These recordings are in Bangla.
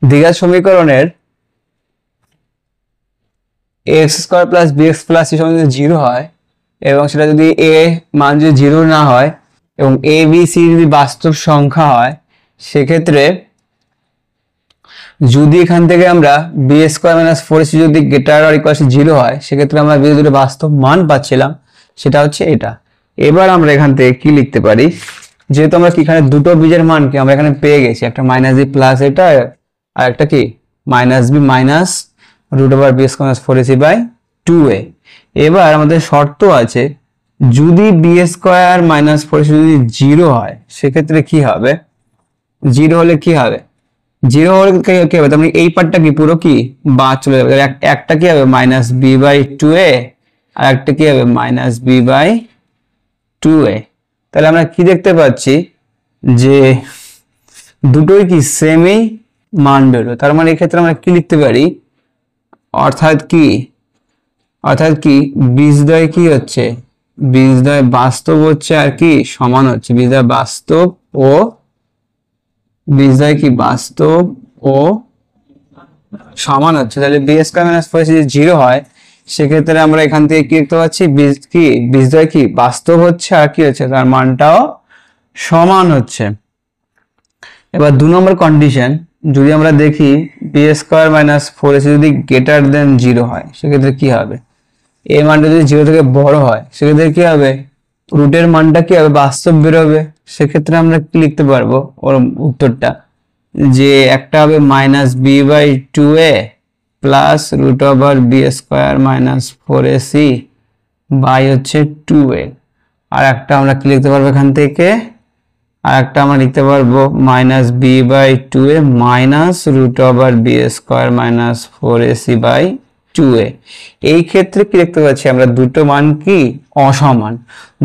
দ্বিঘাত সমীকরণের x square plus b x plus c সমান যদি 0 হয় এবং সেটা যদি এ মান যদি 0 না হয় এবং এ বি সি যদি বাস্তব সংখ্যা হয়, সেক্ষেত্রে যদি এখান থেকে আমরা বি স্কোয়ার মাইনাস 4ac যদি গ্রেটার অর ইকুয়াল টু 0 হয়, সেক্ষেত্রে আমরা বি দুটো বাস্তব মান পাচ্ছিলাম, সেটা হচ্ছে এটা। এবার আমরা এখান থেকে কি লিখতে পারি, যেহেতু আমরা এখানে দুটো বীজের মানকে আমরা এখানে পেয়ে গেছি, একটা মাইনাস বি প্লাস এটা আর একটা কি minus b minus root over b square minus 4ac by 2a। এবার আমাদের শর্ত আছে, যদি বি স্কোয়ার মাইনাস 4ac যদি 0 হয়, সেক্ষেত্রে কি হবে, 0 হলে কি হবে, 0 হলে কি হবে, তার মানে এই পার্টটা কি পুরো কি বাদ চলে যাবে। একটা কি হবে মাইনাস বি বাই 2a আর একটা কি হবে মাইনাস বি বাই 2a। তাহলে আমরা কি দেখতে পাচ্ছি যে দুটোই কি সেমই মান বেরো। তার মানে এক্ষেত্রে আমরা কি লিখতে পারি, অর্থাৎ কি বীজদ্বয় কি হচ্ছে, বীজদ্বয় বাস্তব হচ্ছে আর কি সমান হচ্ছে, বীজদ্বয় বাস্তব ও বীজদ্বয় কি বাস্তব ও সমান হচ্ছে। তাহলে বি স্কয়ার মাইনাস 4ac যদি 0 হয়, সেক্ষেত্রে আমরা এখান থেকে কি দেখতে পাচ্ছি, বীজদ্বয় কি বাস্তব হচ্ছে আর কি হচ্ছে তার মানটাও সমান হচ্ছে। এবার 2 নম্বর কন্ডিশন, যদি আমরা দেখি বি স্কয়ার মাইনাস 4ac যদি গ্রেটার দেন 0 হয়, সেক্ষেত্রে কি হবে, এই মানটা যদি 0 থেকে বড় হয়, সেক্ষেত্রে কি হবে, রুটের মানটা কি হবে বাস্তব বেরোবে। সেক্ষেত্রে আমরা কি লিখতে পারবো ওর উত্তরটা, যে একটা হবে minus b by 2a plus root over b square minus 4ac by হচ্ছে 2a। আর একটা আমরা কি লিখতে পারবো এখান থেকে, আর একটা আমরা লিখতে পারবো minus b by 2a minus root over b square minus 4ac by 2a। এই ক্ষেত্রে কি দেখতে পাচ্ছি আমরা, দুটো মান কি অসমান,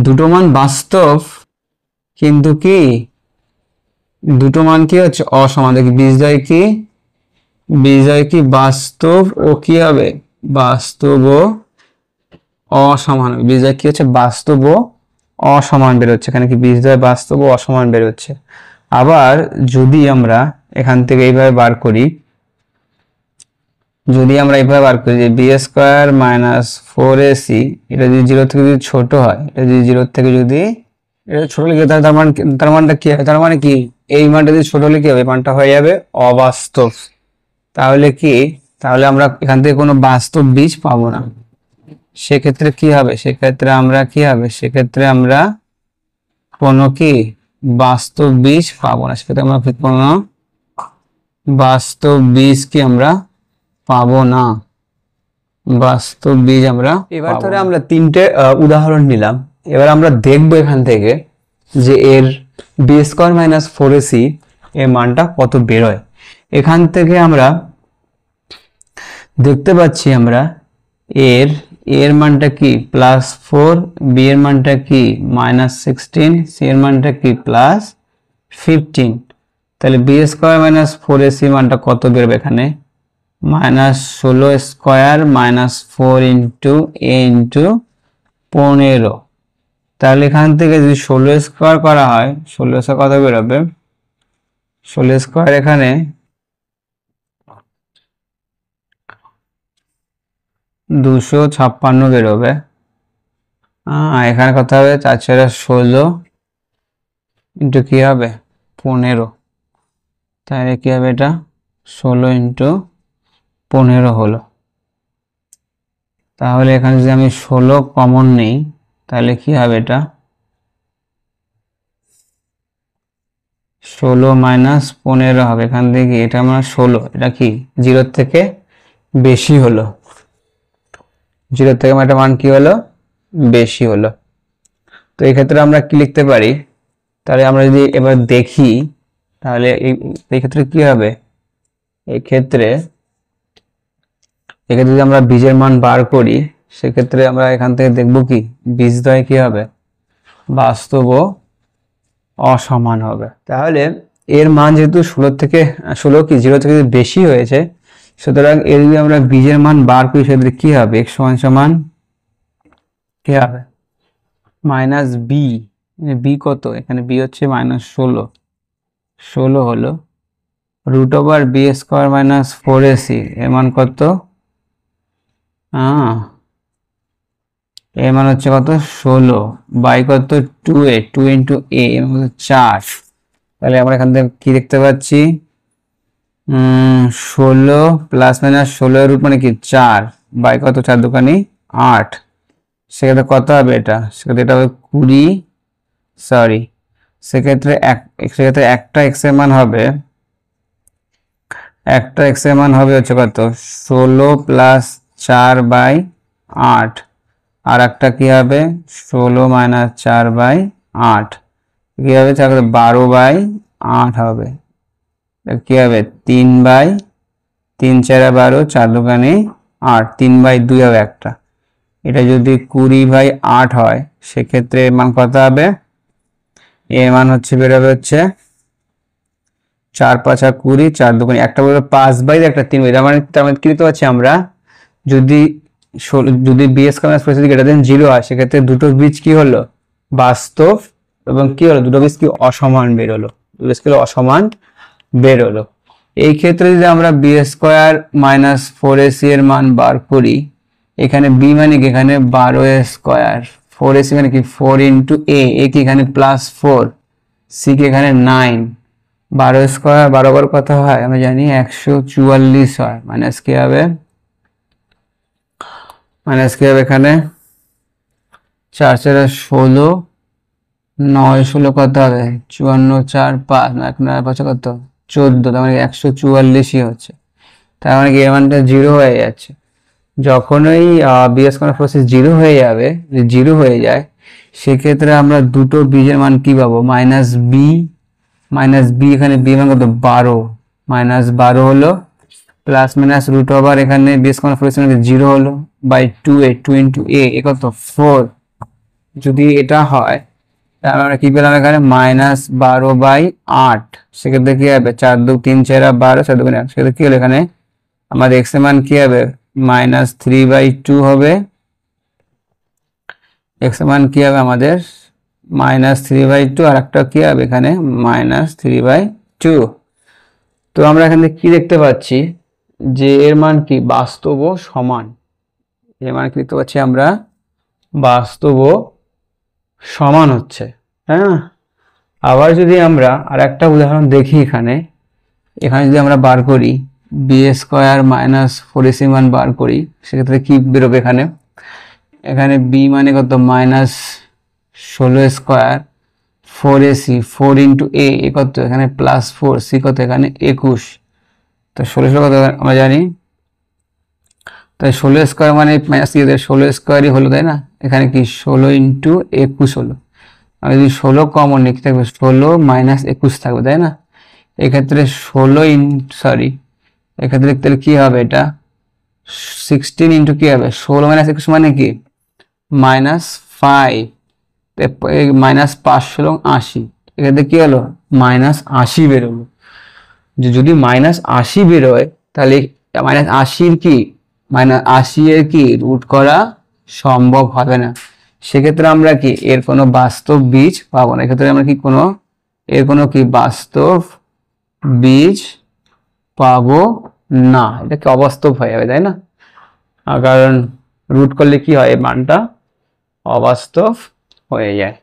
দুটো মান বাস্তব কিন্তু কি দুটো মান কি হচ্ছে অসমান। দেখি বীজদ্বয় কি বাস্তব ও কি হবে বাস্তব ও অসমান, বীজদ্বয় কি হচ্ছে বাস্তব ও অসমান বেরোচ্ছে, এখানে কি বীজদ্বয় বাস্তব ও অসমান বেরোচ্ছে। আবার যদি আমরা এখান থেকে এইভাবে বার করি, যে বি স্কোয়ার মাইনাস 4ac এটা যদি 0 থেকে যদি ছোট হয়, এটা যদি 0 থেকে যদি এটা ছোট লিখে, তার মানটা কি হবে, তার মানে কি এই মানটা যদি ছোট হলে কি হবে, মানটা হয়ে যাবে অবাস্তব। তাহলে আমরা এখান থেকে কোনো বাস্তব বীজ পাবো না। সেক্ষেত্রে আমরা কোনো কি বাস্তব বীজ পাবো না, সেক্ষেত্রে আমরা কোনো বাস্তব বীজ কি আমরা পাবো না, বাস্তব বীজ আমরা। এবার ধরে আমরা তিনটে উদাহরণ নিলাম। এবার আমরা দেখবো এখান থেকে যে এর বি স্কোয়ার মাইনাস 4ac এর মানটা কত বেরোয়। এখান থেকে আমরা দেখতে পাচ্ছি আমরা এর মানটা কি প্লাস 4, বি এর মানটা কি মাইনাস 16, সি এর মানটা কি প্লাস 15। তাহলে বি স্কোয়ার মাইনাস 4ac মানটা কত বেরোবে, এখানে মাইনাস 16 স্কোয়ার মাইনাস 4 ইন্টু এ ইন্টু 15। তাহলে এখান থেকে যদি 16 স্কোয়ার করা হয়, 16 কত বেরোবে, 16 স্কোয়ার এখানে 256 বেরোবে। এখানে কত হবে, 4 4 16 ইন্টু কি হবে 15, তাহলে কি হবে এটা 16 ইন্টু 15 হলো। তাহলে এখানে যদি আমি 16 কমন নেই, তাহলে কি হবে, এটা 16 মাইনাস 15 হবে। এখান থেকে এটা আমরা 16, এটা কি 0 থেকে বেশি হলো, 0 থেকে একটা মান কি হলো বেশি হলো। তো এই ক্ষেত্রে আমরা কি লিখতে পারি, তাহলে আমরা যদি এবার দেখি, তাহলে এই ক্ষেত্রে কি হবে, এই ক্ষেত্রে যদি আমরা বীজের মান বার করি, সেক্ষেত্রে আমরা এখান থেকে দেখব কি বীজদ্বয় কি হবে বাস্তব ও অসমান হবে। তাহলে এর মান যেহেতু 16 কি 0 থেকে বেশি হয়েছে, সুতরাং এর যদি আমরা বীজের মান বার করি, সেক্ষেত্রে কি হবে, x সমান কি হবে মাইনাস বি কত, এখানে বি হচ্ছে মাইনাস 16 হলো root over b square minus 4ac এর মান কত? এর মান হচ্ছে কত 16 বাই কত 2a 2 ইন্টু a এর মান 4। তাহলে আমরা এখান থেকে কি দেখতে পাচ্ছি 16 প্লাস মাইনাস 16 এর রুট মানে কি 4 বাই কত 4 দুকানি 8। সেক্ষেত্রে কত হবে এটা? সেক্ষেত্রে এটা হবে 20 সরি সেক্ষেত্রে একটা x এর মান হবে হচ্ছে কত 16 প্লাস 4 বাই 8 আর একটা কি হবে 16 মাইনাস 4 বাই 8 কি হবে 12 বাই 8 হবে। কি হবে 3 বাই 3 4 12 4 দুগুণে 8 3 বাই 2 হবে একটা। এটা যদি 20 বাই 8 হয় সেক্ষেত্রে এর মান কত হবে? এর মান হচ্ছে বেরোবে হচ্ছে 4 5 20 4 দুগুণে একটা বলবে 5 বাই একটা 3 বাই। তার মানে কি লিখতে পাচ্ছি আমরা যদি b square plus greater than 0 হয় সেক্ষেত্রে দুটো বীজ কি হলো বাস্তব এবং কি হলো দুটো বীজ কি অসমান বের হলো, দুটো বীজ কি অসমান বের হলো। এই ক্ষেত্রে যদি আমরা বি স্কয়ার মাইনাস 4ac এর মান বার করি এখানে বি মানে কি এখানে 12a স্কয়ার 4ac মানে কি 4 ইন্টু a কি এখানে প্লাস 4 সি কি এখানে 9 12 স্কয়ার 12 বার কত হয় আমরা জানি 144 হয় মাইনাস কি হবে এখানে 4 4 16 9 16 কত হবে 54 4 5 1 9 5 কত 14 তার মানে 144ই হচ্ছে। তার মানে কি এর মানটা 0 হয়ে যাচ্ছে। যখনই বিএস কোন প্রসেস 0 হয়ে যাবে, যদি 0 হয়ে যায় সেক্ষেত্রে আমরা দুটো বীজের মান কি পাবো মাইনাস বি এখানে বি মান কত 12 মাইনাস 12 হলো প্লাস মাইনাস রুট ওভার এখানে বিএস কোন প্রসেস 0 হলো বাই 2a 2 ইনটু a কত 4। যদি এটা হয় তাহলে আমরা কি পেলাম এখানে মাইনাস 12 বাই 8 সেক্ষেত্রে কি হবে 4 2 3 4 12 4 2 8 সেক্ষেত্রে কি হলো এখানে আমাদের x এর মান কি হবে মাইনাস 3 বাই 2 হবে। x এর মান কি হবে আমাদের মাইনাস 3 বাই 2 আর একটা কি হবে এখানে মাইনাস 3 বাই 2। তো আমরা এখানে কি দেখতে পাচ্ছি যে এর মান কি বাস্তব ও সমান, এর মান কি দেখতে পাচ্ছি আমরা বাস্তব ও সমান হচ্ছে। হ্যাঁ, আবার যদি আমরা আর একটা উদাহরণ দেখি এখানে যদি আমরা বার করি বি স্কয়ার মাইনাস 4ac মান বার করি সেক্ষেত্রে কি বেরোবে এখানে বি মানে কত minus 16 square 4ac 4 into a কত এখানে প্লাস 4 সি কত এখানে 21। তো 16 কত আমরা জানি তাই 16 স্কয়ার মানে মাইনাস 16 স্কয়ারই হলো তাই না, এখানে কি 16 ইন্টু 21 হলো। আমি যদি 16 কমন নিই থাকবে 16 মাইনাস 21 থাকবে তাই না। এক্ষেত্রে 16 এক্ষেত্রে তাহলে কি হবে এটা 16 ইন্টু কি হবে 16 মাইনাস 21 মানে কি মাইনাস 5 মাইনাস 5 16 80 এক্ষেত্রে কি হলো মাইনাস 80 বেরোলো। যদি মাইনাস 80 বেরোয় তাহলে মাইনাস 80 কি মাইনাস 80 এর কি রুট করা সম্ভব হবে না। সেক্ষেত্রে আমরা কি এর কোনো বাস্তব বীজ পাবো না, এক্ষেত্রে আমরা কি এর কোনো কি বাস্তব বীজ পাবো না, এটা কি অবাস্তব হয়ে যাবে তাই না, কারণ রুট করলে কি হয় মানটা অবাস্তব হয়ে যায়।